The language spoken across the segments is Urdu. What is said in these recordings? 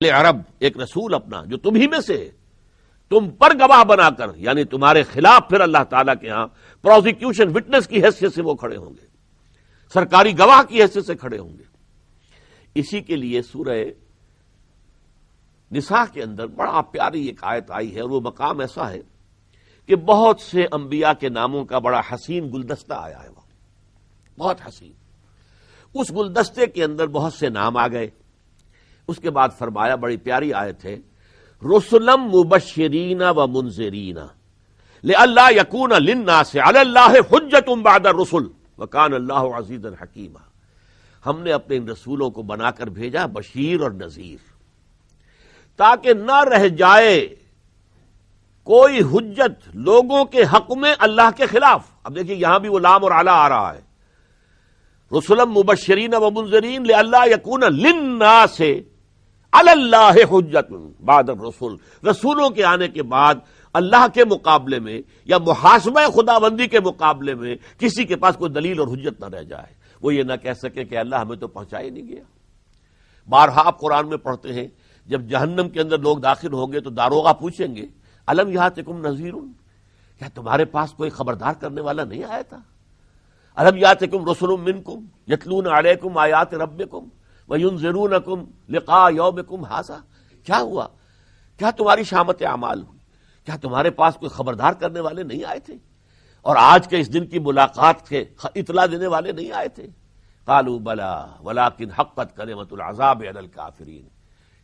عرب ایک رسول اپنا جو تم ہی میں سے ہے، تم پر گواہ بنا کر، یعنی تمہارے خلاف پھر اللہ تعالیٰ کے ہاں پروزیکیوشن وٹنس کی حیثیت سے وہ کھڑے ہوں گے، سرکاری گواہ کی حیثیت سے کھڑے ہوں گے۔ اسی کے لیے سورہ نساء کے اندر بڑا پیاری ایک آیت آئی ہے، اور وہ مقام ایسا ہے کہ بہت سے انبیاء کے ناموں کا بڑا حسین گلدستہ آیا ہے، وہ بہت حسین۔ اس گلدستے کے اندر بہت سے نام آ گئے۔ اس کے بعد فرمایا، بڑی پیاری آیت ہے، رسلا مبشرین و منذرین لئلا یکون للناس علی اللہ حجۃ بعد الرسل وکان اللہ عزیزا حکیما۔ ہم نے اپنے ان رسولوں کو بنا کر بھیجا بشیر اور نذیر، تاکہ نہ رہ جائے کوئی حجت لوگوں کے حق میں اللہ کے خلاف۔ اب دیکھیے یہاں بھی وہ لام اور اعلی آ رہا ہے، رسلا مبشرین و منذرین لئلا یکون للناس علی اللہ حجت بعد الرسل۔ رسولوں کے آنے کے بعد اللہ کے مقابلے میں یا محاسبہ خداوندی کے مقابلے میں کسی کے پاس کوئی دلیل اور حجت نہ رہ جائے، وہ یہ نہ کہہ سکے کہ اللہ ہمیں تو پہنچا ہی نہیں گیا۔ بارہا آپ قرآن میں پڑھتے ہیں، جب جہنم کے اندر لوگ داخل ہوں گے تو داروغہ پوچھیں گے، الم یاتکم نذیر، کیا تمہارے پاس کوئی خبردار کرنے والا نہیں آیا تھا؟ الم یاتکم رسل منکم یتلون علیکم آیات ربکم وینذرونکم لقاء یومکم ھذا۔ کیا ہوا؟ کیا تمہاری شامت اعمال ہوئی؟ کیا تمہارے پاس کوئی خبردار کرنے والے نہیں آئے تھے، اور آج کے اس دن کی ملاقات کے اطلاع دینے والے نہیں آئے تھے؟ قالوا بلا ولکن حقت کلمۃ العذاب علی الکافرین۔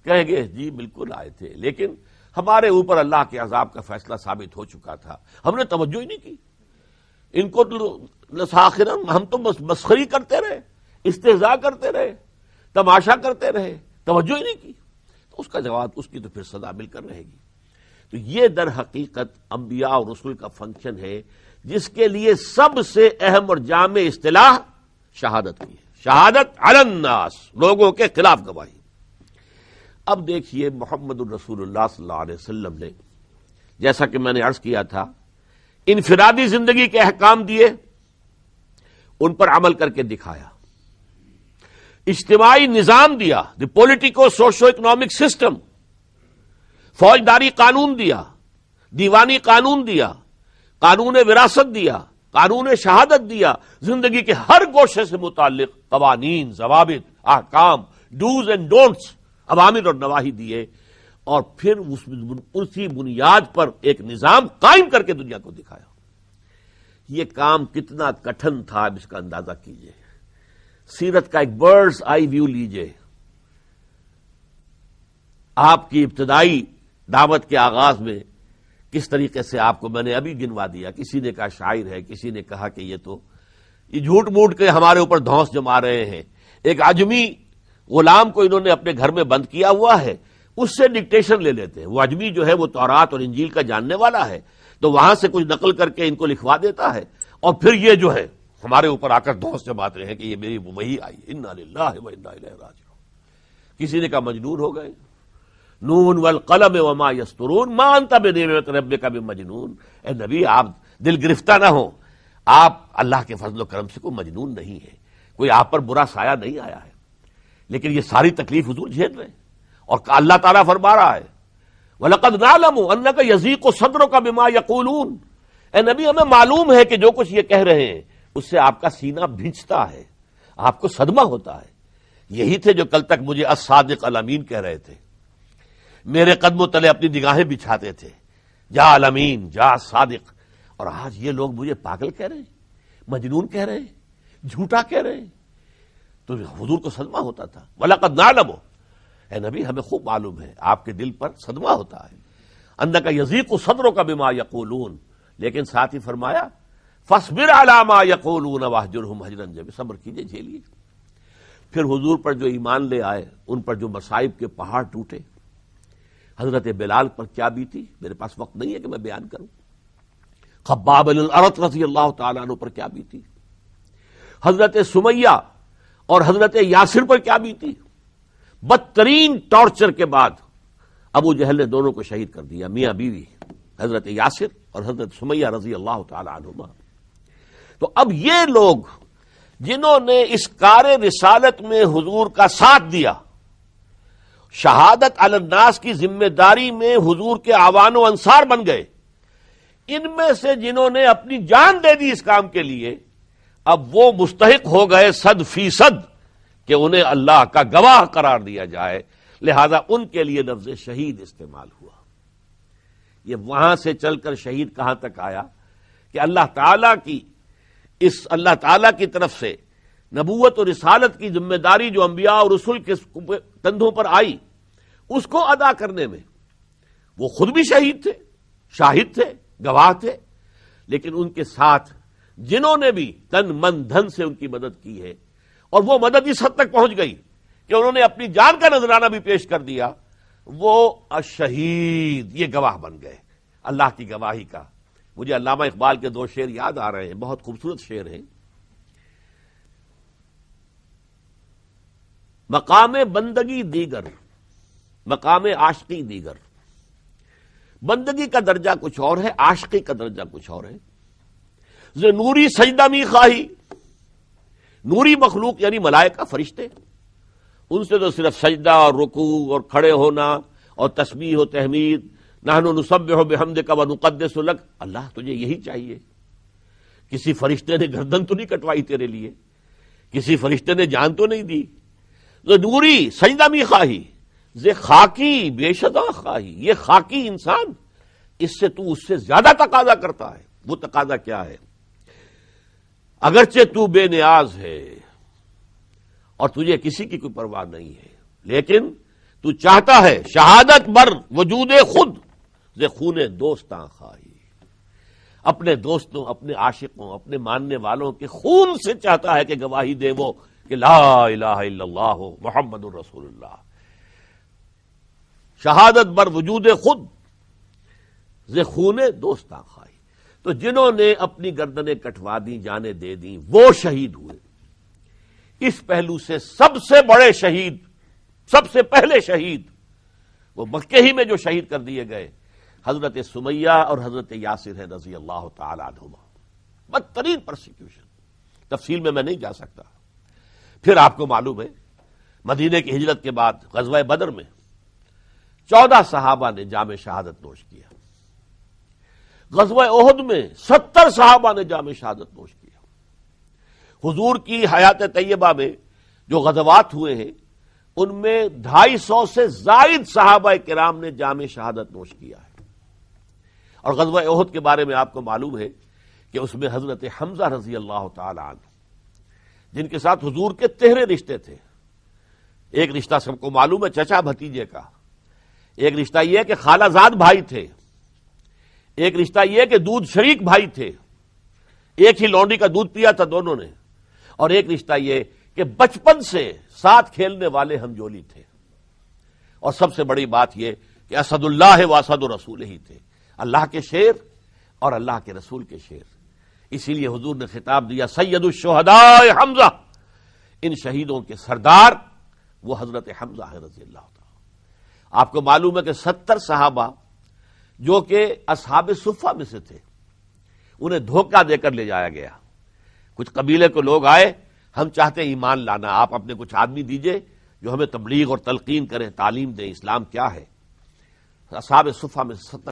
کہیں گے جی بالکل آئے تھے، لیکن ہمارے اوپر اللہ کے عذاب کا فیصلہ ثابت ہو چکا تھا، ہم نے توجہ ہی نہیں کی۔ ان کو لساخرا، ہم تو بس مسخری کرتے رہے، استہزاء کرتے رہے، تماشا کرتے رہے، توجہ ہی نہیں کی۔ تو اس کا جواب، اس کی تو پھر سزا مل کر رہے گی۔ تو یہ در حقیقت انبیاء اور رسول کا فنکشن ہے، جس کے لیے سب سے اہم اور جامع اصطلاح شہادت کی ہے، شہادت علی الناس، لوگوں کے خلاف گواہی۔ اب دیکھیے محمد الرسول اللہ صلی اللہ علیہ وسلم نے، جیسا کہ میں نے عرض کیا تھا، انفرادی زندگی کے احکام دیے، ان پر عمل کر کے دکھایا، اجتماعی نظام دیا، دی پولیٹیکو سوشو اکنامک سسٹم، فوجداری قانون دیا، دیوانی قانون دیا، قانون وراثت دیا، قانون شہادت دیا، زندگی کے ہر گوشے سے متعلق قوانین، ضوابط، احکام، ڈوز اینڈ ڈونٹس، اوامر اور نواہی دیے، اور پھر اسی بنیاد پر ایک نظام قائم کر کے دنیا کو دکھایا۔ یہ کام کتنا کٹھن تھا، اب اس کا اندازہ کیجئے۔ سیرت کا ایک برڈز آئی ویو لیجئے۔ آپ کی ابتدائی دعوت کے آغاز میں کس طریقے سے آپ کو میں نے ابھی گنوا دیا، کسی نے کہا شاعر ہے، کسی نے کہا کہ یہ جھوٹ موٹ کے ہمارے اوپر دھونس جما رہے ہیں۔ ایک عجمی غلام کو انہوں نے اپنے گھر میں بند کیا ہوا ہے، اس سے ڈکٹیشن لے لیتے ہیں۔ وہ عجمی جو ہے وہ تورات اور انجیل کا جاننے والا ہے، تو وہاں سے کچھ نقل کر کے ان کو لکھوا دیتا ہے، اور پھر یہ جو ہے ہمارے اوپر آ کر دھونس جماتے رہے ہیں کہ یہ میری وحی آئی، انا للہ و انا الیہ راجعون۔ کسی نے کہا مجنون ہو گئے، نون والقلم وما یسطرون ما انت بنعمت ربک بمجنون۔ اے نبی، آپ دل گرفتہ نہ ہوں، آپ اللہ کے فضل و کرم سے کوئی مجنون نہیں ہے، کوئی آپ پر برا سایہ نہیں آیا ہے، لیکن یہ ساری تکلیف حضور جھیل رہے ہیں، اور اللہ تعالیٰ فرما رہا ہے وَلَقَدْ نَعْلَمُ أَنَّكَ يَضِيقُ صَدْرُكَ بِمَا يَقُولُونَ۔ اے نبی، ہمیں معلوم ہے کہ جو کچھ یہ کہہ رہے ہیں اس سے آپ کا سینہ بھینچتا ہے، آپ کو صدمہ ہوتا ہے۔ یہی تھے جو کل تک مجھے الصادق الامین کہہ رہے تھے، میرے قدموں تلے اپنی نگاہیں بچھاتے تھے، جا الامین، جا صادق، اور آج یہ لوگ مجھے پاگل کہہ رہے ہیں، مجنون کہہ رہے ہیں، جھوٹا کہہ رہے ہیں۔ تو حضور کو صدمہ ہوتا تھا۔ وَلَقَدْ نَعْلَمُ، اے نبی ہمیں خوب معلوم ہے، آپ کے دل پر صدمہ ہوتا ہے، اَنَّكَ يَضِيقُ صَدْرُكَ بِمَا يَقُولُونَ، لیکن ساتھ ہی فرمایا فَاصْبِرْ عَلَىٰ مَا يَقُولُونَ وَاهْجُرْهُمْ هَجْرًا جَمِيلًا، صبر کیجئے، جھیلیے۔ پھر حضور پر جو ایمان لے آئے، ان پر جو مصائب کے پہاڑ ٹوٹے، حضرت بلال پر کیا بیتی، میرے پاس وقت نہیں ہے کہ میں بیان کروں۔ خباب بن الارت رضی اللہ تعالیٰ عنہ پر کیا بیتی، حضرت سمیہ اور حضرت یاسر پر کیا بیتی۔ بدترین ٹارچر کے بعد ابو جہل نے دونوں کو شہید کر دیا، میاں بیوی، حضرت یاسر اور حضرت سمیہ رضی اللہ تعالیٰ عنہما۔ تو اب یہ لوگ جنہوں نے اس کار رسالت میں حضور کا ساتھ دیا، شہادت علی الناس کی ذمہ داری میں حضور کے اعوان و انصار بن گئے. ان میں سے جنہوں نے اپنی جان دے دی اس کام کے لیے، اب وہ مستحق ہو گئے 100% کہ انہیں اللہ کا گواہ قرار دیا جائے. لہذا ان کے لیے لفظ شہید استعمال ہوا. یہ وہاں سے چل کر شہید کہاں تک آیا کہ اللہ تعالی کی طرف سے نبوت اور رسالت کی ذمہ داری جو انبیاء اور رسول کے کندھوں پر آئی، اس کو ادا کرنے میں وہ خود بھی شہید تھے، شاہد تھے، گواہ تھے، لیکن ان کے ساتھ جنہوں نے بھی تن من دھن سے ان کی مدد کی ہے، اور وہ مدد اس حد تک پہنچ گئی کہ انہوں نے اپنی جان کا نذرانہ بھی پیش کر دیا، وہ الشہید یہ گواہ بن گئے اللہ کی گواہی کا. مجھے علامہ اقبال کے 2 شعر یاد آ رہے ہیں، بہت خوبصورت شعر ہیں. مقام بندگی دیگر، مقام عاشقی دیگر. بندگی کا درجہ کچھ اور ہے، عاشقی کا درجہ کچھ اور ہے. ز نوری سجدہ می خواہی، نوری مخلوق یعنی ملائکہ فرشتے، ان سے تو صرف سجدہ اور رکوع اور کھڑے ہونا اور تسبیح و تحمید، نحن نسبح بحمدک و نقدس لک، اللہ تجھے یہی چاہیے. کسی فرشتے نے گردن تو نہیں کٹوائی تیرے لیے، کسی فرشتے نے جان تو نہیں دی. نوری سجدہ می خواہی ز خاکی بے شدہ خواہی، یہ خاکی انسان اس سے تو اس سے زیادہ تقاضا کرتا ہے. وہ تقاضا کیا ہے؟ اگرچہ تو بے نیاز ہے اور تجھے کسی کی کوئی پرواہ نہیں ہے، لیکن تو چاہتا ہے شہادت بر وجود خود ز خون دوستاں خواہی. اپنے دوستوں، اپنے عاشقوں، اپنے ماننے والوں کے خون سے چاہتا ہے کہ گواہی دے وہ کہ لا الہ الا اللہ محمد الرسول اللہ. شہادت بر وجود خود ز خون دوستاں خواہی. تو جنہوں نے اپنی گردنیں کٹوا دی، جانیں دے دیں، وہ شہید ہوئے. اس پہلو سے سب سے بڑے شہید، سب سے پہلے شہید وہ مکے ہی میں جو شہید کر دیے گئے حضرت سمیہ اور حضرت یاسر ہے رضی اللہ تعالی عنہما. بدترین پرسیکیوشن، تفصیل میں نہیں جا سکتا. پھر آپ کو معلوم ہے مدینے کی ہجرت کے بعد غزوہ بدر میں 14 صحابہ نے جام شہادت نوش کیا. غزوہ احد میں 70 صحابہ نے جام شہادت نوش کیا. حضور کی حیات طیبہ میں جو غزوات ہوئے ہیں ان میں 250 سے زائد صحابہ کرام نے جام شہادت نوش کیا ہے. اور غزوہ احد کے بارے میں آپ کو معلوم ہے کہ اس میں حضرت حمزہ رضی اللہ تعالی عنہ، جن کے ساتھ حضور کے 13 رشتے تھے. ایک رشتہ سب کو معلوم ہے چچا بھتیجے کا، ایک رشتہ یہ کہ خالہ زاد بھائی تھے، ایک رشتہ یہ کہ دودھ شریک بھائی تھے، ایک ہی لونڈی کا دودھ پیا تھا دونوں نے، اور ایک رشتہ یہ کہ بچپن سے ساتھ کھیلنے والے ہمجولی تھے. اور سب سے بڑی بات یہ کہ اسد اللہ و اسد رسول ہی تھے، اللہ کے شیر اور اللہ کے رسول کے شیر. اسی لیے حضور نے خطاب دیا سید الشہداء حمزہ، ان شہیدوں کے سردار وہ حضرت حمزہ ہے رضی اللہ تعالی. آپ کو معلوم ہے کہ 70 صحابہ جو کہ اصحاب صفہ میں سے تھے، انہیں دھوکہ دے کر لے جایا گیا. کچھ قبیلے کو لوگ آئے، ہم چاہتے ہیں ایمان لانا، آپ اپنے کچھ آدمی دیجئے جو ہمیں تبلیغ اور تلقین کریں، تعلیم دیں اسلام کیا ہے. اصحاب صفہ میں 70